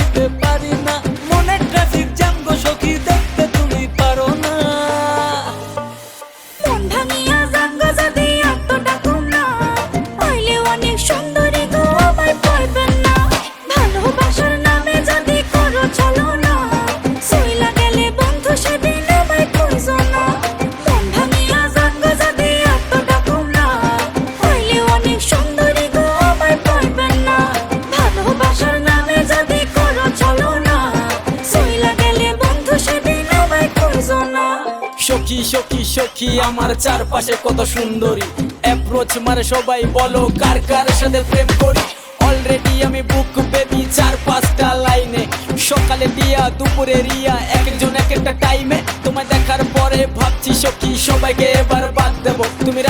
বুঝতে পারি না, মনে ট্রাফিক জ্যাম গো সখী, দেখতে তুমি পারো না। মন ভাঙিয়া যাঙ্গ যদি এতটা তোমরা পাইলে অনেক সুন্দরী গো আমায় পাইবেন না। ভালোবাসার নামে যদি করো চলো না, সইলা গেলে বন্ধু সেদিন আমায় খুঁজো না। মন ভাঙিয়া যাঙ্গ যদি এতটা তোমরা পাইলে অনেক সুন্দরী গো আমায় পাইবেন না। ভালোবাসার নামে যদি করো চলো না, সইলা গেলে বন্ধু সেদিন আমায় খুঁজো না। সখী সখী সখী আমার চারপাশে কত সুন্দরী, অ্যাপ্রোচ মারে সবাই বলো কার কার সাথে প্রেম করি। অলরেডি আমি বুক বেবি 4-5টা লাইনে, সকালে দিয়া দুপুরে রিয়া, একজন এক একটা টাইমে। তোমায় দেখার পরে ভাবছি সখী সবাইকে এবার বাদ দেবো। তুমি